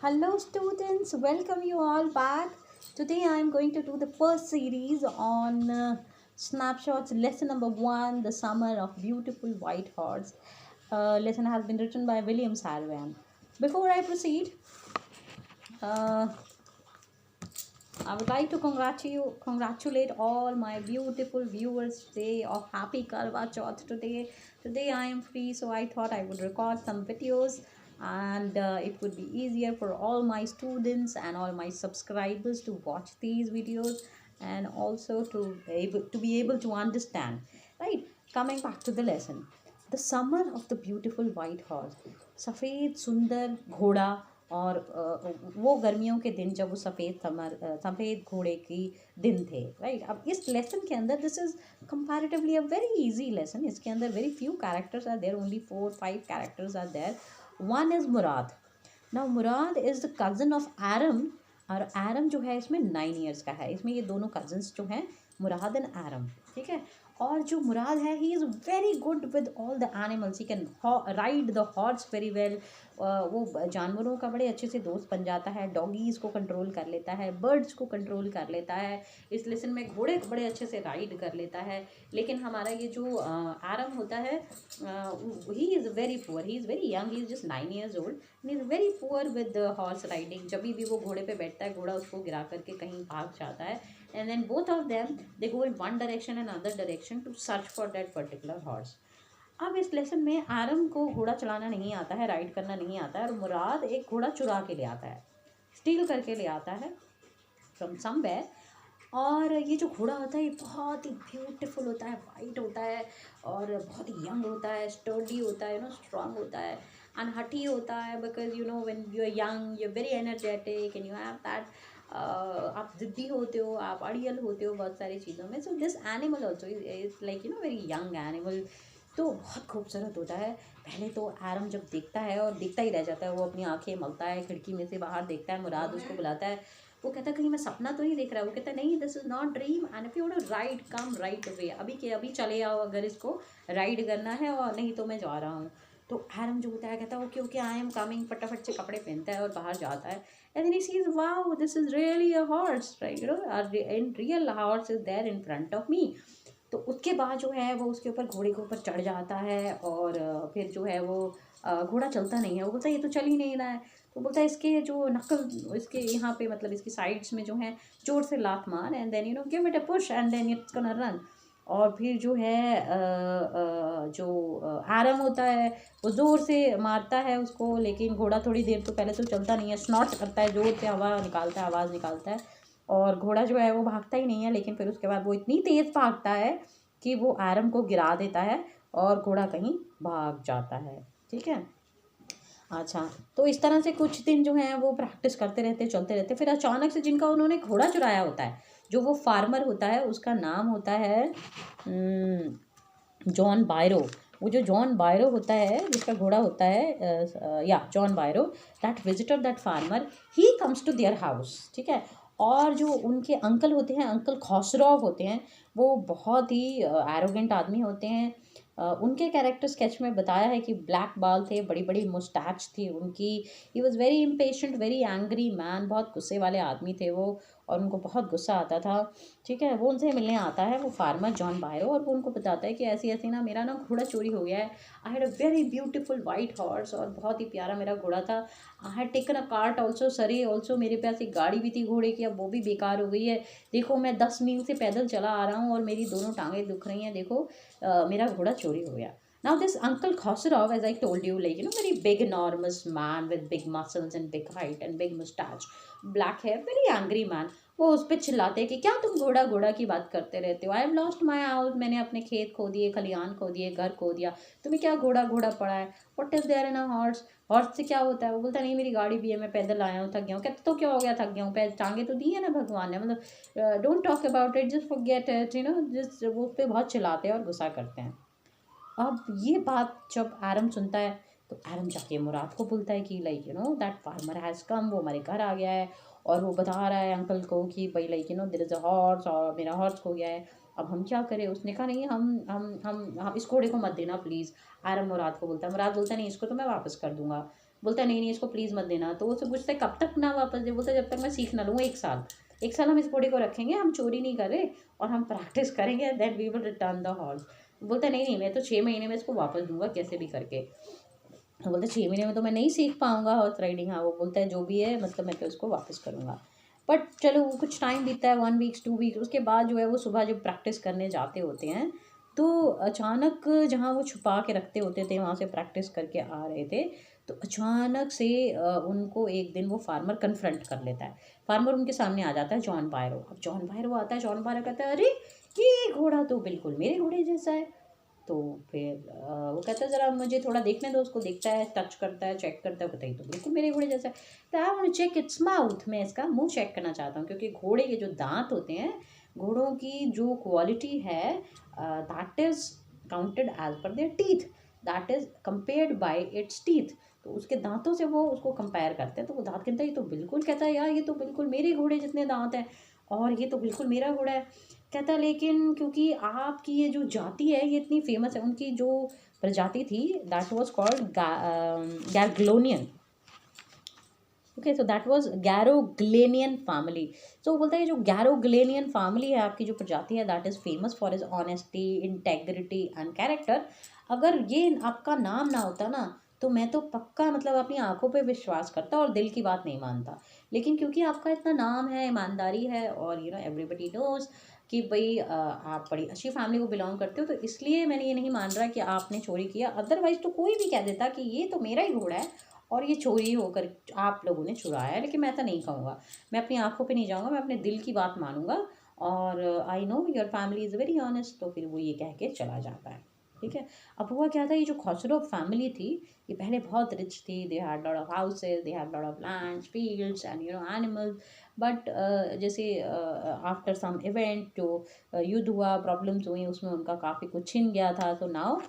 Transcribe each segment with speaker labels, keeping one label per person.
Speaker 1: Hello students, welcome you all back. Today I am going to do the first series on snapshots lesson number 1, the summer of beautiful white horse. Lesson has been written by William Salvan. Before I proceed, uh, I would like to congratulate all my beautiful viewers today of happy Karwa Chauth today. Today I am free, so I thought I would record some videos, and it would be easier for all my students and all my subscribers to watch these videos, and also to be able to understand. Right, coming back to the lesson. The summer of the beautiful white horse. सफ़ेद सुंदर घोड़ा और वो गर्मियों के दिन जब वो सफ़ेद घोड़े की दिन थे। राइट, अब इस लेसन के अंदर this is comparatively a very easy lesson. इसके अंदर very few characters are there, only 4-5 characters are there. One is Mourad. Now Mourad is the cousin of Aram, और आरम जो है इसमें 9 ईयर्स का है। इसमें ये दोनों कजन्स जो हैं, मुराद एंड आरम, ठीक है। और जो मुराद है, he is very good with all the animals, he can ride the horse very well. वो जानवरों का बड़े अच्छे से दोस्त बन जाता है, डॉगीज़ को कंट्रोल कर लेता है, बर्ड्स को कंट्रोल कर लेता है। इस लेसन में घोड़े को बड़े अच्छे से राइड कर लेता है। लेकिन हमारा ये जो आरम होता है, he is very poor, he is very young, he is just 9 years old and is very poor with horse riding. जब भी वो घोड़े पे बैठता है, घोड़ा उसको गिरा करके कहीं भाग जाता है। And then both of them they go in one direction and other direction to search for that particular horse. अब इस लेसन में आरम को घोड़ा चलाना नहीं आता है, राइड करना नहीं आता है, और मुराद एक घोड़ा चुरा के ले आता है, स्टील करके ले आता है फ्रॉम समवेयर। और ये जो घोड़ा होता है, ये बहुत ही ब्यूटीफुल होता है, वाइट होता है, और बहुत ही यंग होता है, स्टर्डी होता है, स्ट्रांग होता है, अनहठी होता है। Because when you are young, you are very energetic and you have that, आप ज़िद्दी होते हो, आप अड़ियल होते हो बहुत सारी चीज़ों में। So this animal also is like very young animal. तो बहुत खूबसूरत होता है। पहले तो आरम जब देखता है और देखता ही रह जाता है, वो अपनी आंखें मलता है, खिड़की में से बाहर देखता है, मुराद उसको बुलाता है। वो कहता है कहीं मैं सपना तो नहीं देख रहा है। वो कहता है नहीं, this is not dream, and if you want to ride come right away, अभी के अभी चले आओ अगर इसको राइड करना है, और नहीं तो मैं जा रहा हूँ। तो आरम जो होता है कहता है okay okay I am coming, फटाफट से कपड़े पहनता है और बाहर जाता है। And then he sees wow, this is really a horse, right, in real horse is there in front of me. तो उसके बाद जो है वो उसके ऊपर, घोड़े के ऊपर चढ़ जाता है, और फिर जो है वो घोड़ा चलता नहीं है। वो बोलता है ये तो चल ही नहीं रहा है। तो बोलता है इसके जो नकल, इसके यहाँ पे मतलब इसकी साइड्स में जो है, जोर से लात मार, and then give it a push and then it's gonna run. और फिर जो है जो आरम होता है, वो ज़ोर से मारता है उसको, लेकिन घोड़ा थोड़ी देर तो पहले तो चलता नहीं है, स्नॉट करता है, ज़ोर से हवा निकालता है, आवाज़ निकालता है, और घोड़ा जो है वो भागता ही नहीं है। लेकिन फिर उसके बाद वो इतनी तेज़ भागता है कि वो आरम को गिरा देता है, और घोड़ा कहीं भाग जाता है। ठीक है, अच्छा। तो इस तरह से कुछ दिन जो हैं वो प्रैक्टिस करते रहते, चलते रहते। फिर अचानक से जिनका उन्होंने घोड़ा चुराया होता है, जो वो फार्मर होता है, उसका नाम होता है जॉन बायरो। वो जो जॉन बायरो होता है, जिसका घोड़ा होता है, या John Byro, that visitor, that farmer, he comes to their house. ठीक है। और जो उनके अंकल होते हैं, अंकल खॉसरॉव होते हैं, वो बहुत ही एरोगेंट आदमी होते हैं। उनके कैरेक्टर स्केच में बताया है कि ब्लैक बाल थे, बड़ी बड़ी मुस्टैच थी उनकी। He was very impatient, very angry man, बहुत गुस्से वाले आदमी थे वो, और उनको बहुत गुस्सा आता था। ठीक है, वो उनसे मिलने आता है, वो फार्मर जॉन बायरो, और वो उनको बताता है कि ऐसी ऐसी ना, मेरा ना घोड़ा चोरी हो गया है। I had a very beautiful white horse, और बहुत ही प्यारा मेरा घोड़ा था। I had taken a cart also, सरी ऑल्सो, मेरे पास एक गाड़ी भी थी घोड़े की, अब वो भी बेकार हो गई है। देखो मैं 10 मील से पैदल चला आ रहा हूँ, और मेरी दोनों टांगें दुख रही हैं, देखो मेरा घोड़ा चोरी हो गया। Now this Uncle Khosrov, as I told you, like very big, enormous man with big muscles and big height and big mustache, black hair, very angry man. वो उस पर चिल्लाते हैं कि क्या तुम घोड़ा घोड़ा की बात करते रहते हो। I have lost my house, मैंने अपने खेत खो दिए, खलियान खो दिए, घर खो दिया, तुम्हें क्या घोड़ा घोड़ा पड़ा है। What is there in a horse, horse से क्या होता है। वो बोलता नहीं, मेरी गाड़ी भी है, मैं पैदल आया हूँ, थक गया हूँ। कहते तो क्या हो गया, थक गया हूँ, पैर टांगे तो दी है ना भगवान ने, मतलब don't talk about it, just forget it, just वो उस पर बहुत चिल्लाते हैं और गुस्सा करते हैं। अब ये बात जब आरम सुनता है, तो आरम जाके मुराद को बोलता है कि like that farmer has come, वो हमारे घर आ गया है, और वो बता रहा है अंकल को कि भाई like there is a horse, और मेरा हॉर्स खो गया है, अब हम क्या करें। उसने कहा नहीं, हम इस घोड़े को मत देना प्लीज़। आरम मुराद को बोलता है, मुराद बोलता है नहीं, इसको तो मैं वापस कर दूंगा। बोलता है नहीं नहीं इसको प्लीज़ मत देना। तो उससे पूछता है कब तक ना वापस दे, बोलता है जब तक मैं सीख ना लूँ, 1 साल। 1 साल हम इस घोड़े को रखेंगे, हम चोरी नहीं कर रहे और हम प्रैक्टिस करेंगे, then we will return the horse. बोलता है नहीं नहीं मैं तो 6 महीने में इसको वापस दूंगा कैसे भी करके। वो बोलते 6 महीने में तो मैं नहीं सीख पाऊंगा हॉर्स राइडिंग। हाँ वो बोलता है जो भी है मतलब मैं तो इसको वापस करूँगा। बट चलो वो कुछ टाइम बीतता है, 1 वीक्स 2 वीक्स, उसके बाद जो है वो सुबह जब प्रैक्टिस करने जाते होते हैं तो अचानक जहाँ वो छुपा के रखते होते थे वहाँ से प्रैक्टिस करके आ रहे थे, तो अचानक से उनको एक दिन वो फार्मर कन्फ्रंट कर लेता है। फार्मर उनके सामने आ जाता है, जॉन बायरो। अब जॉन बायरो आता है, जॉन बायरो कहता है अरे ये घोड़ा तो बिल्कुल मेरे घोड़े जैसा है। तो फिर वो कहता है ज़रा मुझे थोड़ा देखने दो। उसको देखता है, टच करता है, चेक करता है, बताइए तो बिल्कुल मेरे घोड़े जैसा है। तो I want to check its mouth, मैं इसका मुंह चेक करना चाहता हूँ, क्योंकि घोड़े के जो दांत होते हैं, घोड़ों की जो क्वालिटी है, that is counted as per their teeth, that is compared by its teeth. तो उसके दांतों से वो उसको कंपेयर करते हैं। तो वो दांत कहता है ये तो बिल्कुल, कहता है यार ये तो बिल्कुल मेरे घोड़े जितने दांत हैं और ये तो बिल्कुल मेरा घोड़ा है। कहता है लेकिन क्योंकि आपकी ये जो जाति है ये इतनी फेमस है, उनकी जो प्रजाति थी that was called Garoghlanian. Okay, so that was Garoghlanian family. तो वो बोलता है ये जो गैरोग्लेनियन फैमिली है, आपकी जो प्रजाति है, that is famous for is honesty, integrity and character. अगर ये आपका नाम ना होता ना तो मैं तो पक्का मतलब अपनी आंखों पे विश्वास करता और दिल की बात नहीं मानता। लेकिन क्योंकि आपका इतना नाम है, ईमानदारी है, और एवरीबडी नोज कि भाई आप बड़ी अच्छी फैमिली को बिलोंग करते हो, तो इसलिए मैंने ये नहीं मान रहा कि आपने चोरी किया। अदरवाइज तो कोई भी कह देता कि ये तो मेरा ही घोड़ा है और ये चोरी होकर आप लोगों ने चुराया है। लेकिन मैं ऐसा नहीं कहूँगा, मैं अपनी आंखों पे नहीं जाऊँगा, मैं अपने दिल की बात मानूंगा। और I know your family is very honest. तो फिर वो ये कह के चला जाता है। ठीक है। अब हुआ क्या था, ये जो खसरो फैमिली थी ये पहले बहुत रिच थी। They had lot of houses, they had lot of lands, fields and animals. But जैसे आफ्टर सम इवेंट जो युद्ध हुआ, प्रॉब्लम्स हुई, उसमें उनका काफ़ी कुछ छिन गया था। तो now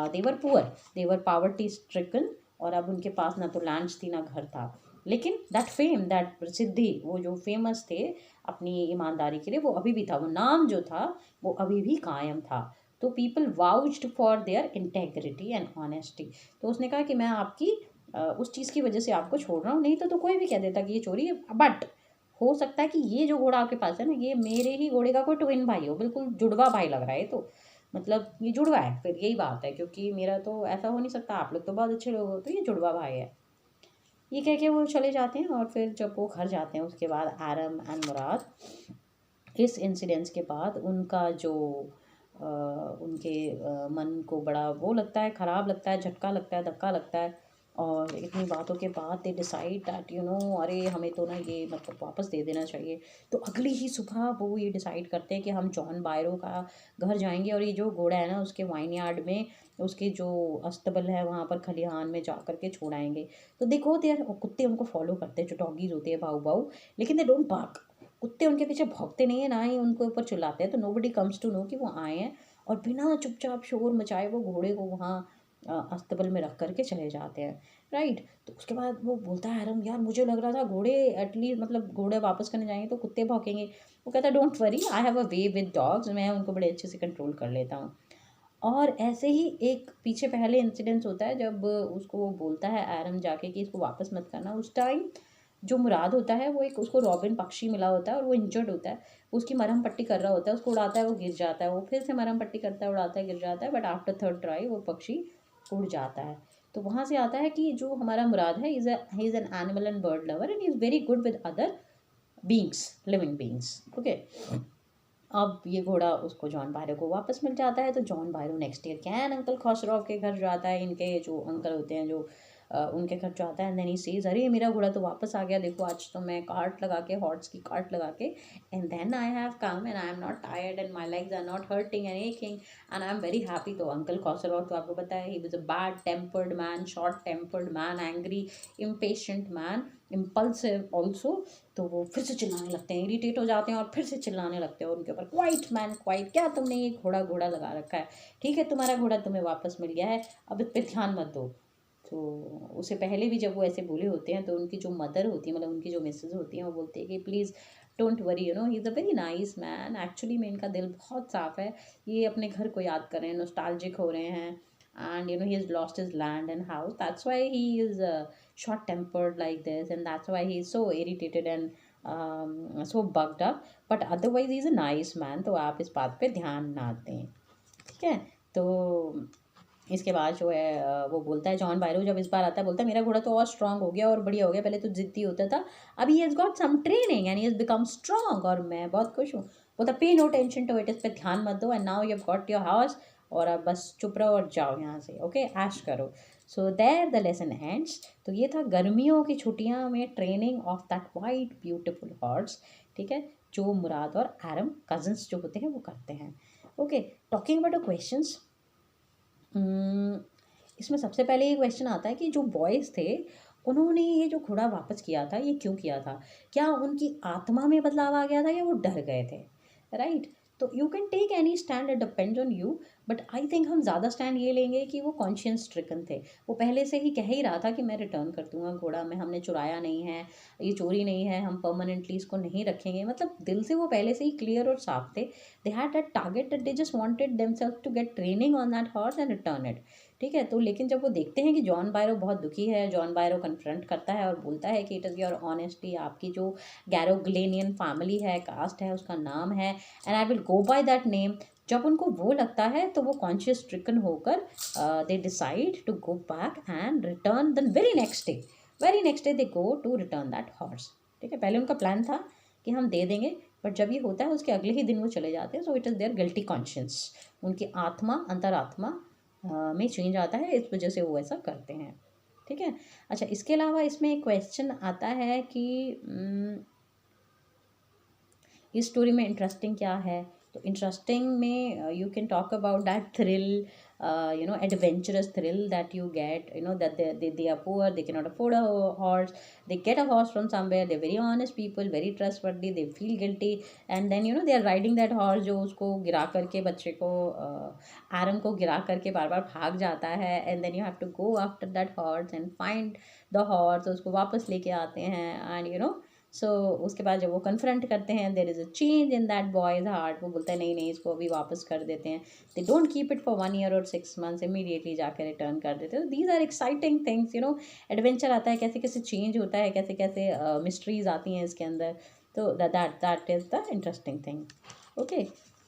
Speaker 1: they were poor, they were poverty stricken. और अब उनके पास ना तो लैंड्स थी ना घर था। लेकिन दैट फेम, दैट प्रसिद्धि, वो जो फेमस थे अपनी ईमानदारी के लिए, वो अभी भी था, वो नाम जो था वो अभी भी कायम था। तो people vouched for their integrity and honesty. तो उसने कहा कि मैं आपकी उस चीज़ की वजह से आपको छोड़ रहा हूँ, नहीं तो कोई भी कह देता कि ये चोरी है। बट हो सकता है कि ये जो घोड़ा आपके पास है ना, ये मेरे ही घोड़े का कोई ट्विन भाई हो, बिल्कुल जुड़वा भाई लग रहा है। तो मतलब ये जुड़वा है, फिर यही बात है, क्योंकि मेरा तो ऐसा हो नहीं सकता, आप लोग तो बहुत अच्छे लोग हो, तो ये जुड़वा भाई है। ये कह के वो चले जाते हैं। और फिर जब वो घर जाते हैं उसके बाद आरम एंड मुराद, इस इंसिडेंट्स के बाद उनका जो उनके मन को बड़ा वो लगता है, ख़राब लगता है, झटका लगता है, धक्का लगता है। और इतनी बातों के बाद दे डिसाइड दैट अरे हमें तो ना ये मतलब वापस दे देना चाहिए। तो अगली ही सुबह वो ये डिसाइड करते हैं कि हम जॉन बायरो का घर जाएंगे और ये जो घोड़ा है ना उसके वाइन यार्ड में, उसके जो अस्तबल है वहाँ पर खलिहान में जा कर के छोड़ाएंगे। तो देखो देर कुत्ते उनको फॉलो करते हैं, जो डॉगीज होते हैं, भाऊ भाऊ, लेकिन दे डोंट बार्क। कुत्ते उनके पीछे भौंकते नहीं है, ना ही उनके ऊपर चिल्लाते हैं। तो नोबडी कम्स टू नो कि वो आए हैं, और बिना चुपचाप शोर मचाए वो घोड़े को वहाँ अस्तबल में रख करके चले जाते हैं। राइट। तो उसके बाद वो बोलता है आरम, यार मुझे लग रहा था घोड़े एटलीस्ट मतलब घोड़े वापस करने जाएंगे तो कुत्ते भौंकेंगे। वो कहता है don't worry, I have a way with dogs, मैं उनको बड़े अच्छे से कंट्रोल कर लेता हूँ। और ऐसे ही एक पीछे पहले इंसिडेंस होता है जब उसको वो बोलता है आयरन जाके कि इसको वापस मत करना। उस टाइम जो मुराद होता है वो एक उसको रॉबिन पक्षी मिला होता है और वो इंजर्ड होता है। उसकी मरहम पट्टी कर रहा होता है, उसको उड़ाता है, वो गिर जाता है, वो फिर से मरहम पट्टी करता है, उड़ाता है, गिर जाता है, बट आफ्टर थर्ड ट्राई वो पक्षी उड़ जाता है। तो वहाँ से आता है कि जो हमारा मुराद है, he is an animal and bird lover and he is very good with other beings, living beings. Okay. अब ये घोड़ा उसको जॉन बायरो को वापस मिल जाता है। तो John Byro next year can uncle Khosrove के घर जाता है, इनके जो अंकल होते हैं जो उनके घर जाता है। देन ही सेज, अरे मेरा घोड़ा तो वापस आ गया, देखो आज तो मैं कार्ट लगा के, हॉर्स की कार्ट लगा के, and then I have come and I am not tired and my legs are not hurting and aching and I am very happy. तो अंकल खसरौ तो आपको पता है, he was a bad tempered man, short tempered man, angry, impatient man, impulsive also. तो वो फिर से चिल्लाने लगते हैं, इरिटेट हो जाते हैं और फिर से चिल्लाने लगते हैं उनके ऊपर, क्वाइट मैन क्वाइट, क्या तुमने ये घोड़ा घोड़ा लगा रखा है, ठीक है तुम्हारा घोड़ा तुम्हें वापस मिल गया है, अब इस पर ध्यान मत दो। तो उससे पहले भी जब वो ऐसे बोले होते हैं तो उनकी जो मदर होती है, मतलब उनकी जो मिसेज होती हैं, वो बोलती है कि please don't worry, he is a very nice man, actually में इनका दिल बहुत साफ़ है, ये अपने घर को याद कर रहे हैं, नॉस्टैल्जिक हो रहे हैं, and he has lost his land and house, that's why he is short tempered like this, and that's why he's so irritated and so bugged up. But otherwise he's a nice man, तो आप इस बात पे ध्यान ना दें, ठीक है। तो इसके बाद जो है वो बोलता है, जॉन बायरो जब इस बार आता है बोलता है मेरा घोड़ा तो और स्ट्रांग हो गया और बढ़िया हो गया, पहले तो जिद्दी होता था, अभी he has got some training and he has become strong, और मैं बहुत खुश हूँ। बोलता पे नो टेंशन टू इट, इस पर ध्यान मत दो, and now you have got your house, और अब बस चुप रहो और जाओ यहाँ से, ओके, ऐश करो। So there the lesson ends. तो ये था गर्मियों की छुट्टियाँ में training of that white beautiful horse, ठीक है, जो मुराद और एरम कजन्स जो होते हैं वो करते हैं। Okay, talking about the questions, इसमें सबसे पहले ये क्वेश्चन आता है कि जो बॉयज़ थे उन्होंने ये जो घोड़ा वापस किया था ये क्यों किया था, क्या उनकी आत्मा में बदलाव आ गया था या वो डर गए थे, राइट। तो you can take any stand, it depends on you, but I think हम ज़्यादा स्टैंड ये लेंगे कि वो कॉन्शियस स्ट्रिकन थे, वो पहले से ही कह ही रहा था कि मैं रिटर्न कर दूंगा घोड़ा, में हमने चुराया नहीं है, ये चोरी नहीं है, हम परमानेंटली इसको नहीं रखेंगे, मतलब दिल से वो पहले से ही क्लियर और साफ थे। They had that target that they just wanted themselves to get training on that horse and return it, ठीक है। तो लेकिन जब वो देखते हैं कि जॉन बायरो बहुत दुखी है, जॉन बायरो कन्फ्रंट करता है और बोलता है कि इट इज़ योर ऑनेस्टी, आपकी जो गैरोग्लेनियन फैमिली है, कास्ट है, उसका नाम है, and I will go by that name. जब उनको वो लगता है तो वो कॉन्शियस स्ट्रिकन होकर they decide to go back and return the very next day they go to return that horse, ठीक है। पहले उनका प्लान था कि हम दे देंगे, बट जब ये होता है उसके अगले ही दिन वो चले जाते हैं। So it is their guilty conscience, उनकी आत्मा, अंतरात्मा में चेंज आता है, इस वजह से वो ऐसा करते हैं, ठीक है। अच्छा, इसके अलावा इसमें एक क्वेश्चन आता है कि इस स्टोरी में इंटरेस्टिंग क्या है। तो इंटरेस्टिंग में you can talk about that thrill, adventurous thrill that you get, that they are poor, they cannot afford a horse, they get a horse from somewhere, they're very honest people, very trustworthy, they feel guilty, and then they are riding that horse जो उसको गिरा करके, बच्चे को आरम को गिरा करके बार बार भाग जाता है, and then you have to go after that horse and find the horse, उसको वापस लेके आते हैं, and सो उसके बाद जब वो कन्फ्रंट करते हैं, there is a change in that boys heart, वो बोलता है नहीं नहीं इसको अभी वापस कर देते हैं, they don't keep it for 1 year और 6 months, इमीडिएटली जाकर रिटर्न कर देते हैं। These are exciting things, adventure आता है, कैसे कैसे चेंज होता है, कैसे कैसे मिस्ट्रीज आती हैं इसके अंदर, तो that is the interesting thing, okay.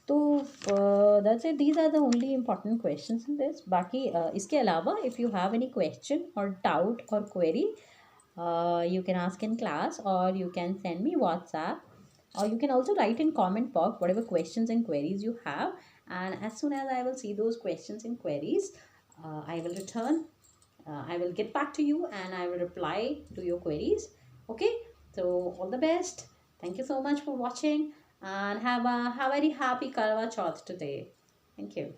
Speaker 1: तो that's it, these are the only important questions in this. बाकी इसके अलावा if you have any question और डाउट और query, you can ask in class, or you can send me WhatsApp, or you can also write in comment box whatever questions and queries you have, and as soon as I will see those questions and queries, I will return, I will get back to you and I will reply to your queries, okay. So all the best, thank you so much for watching, and have a very happy Karwa Chauth today. Thank you.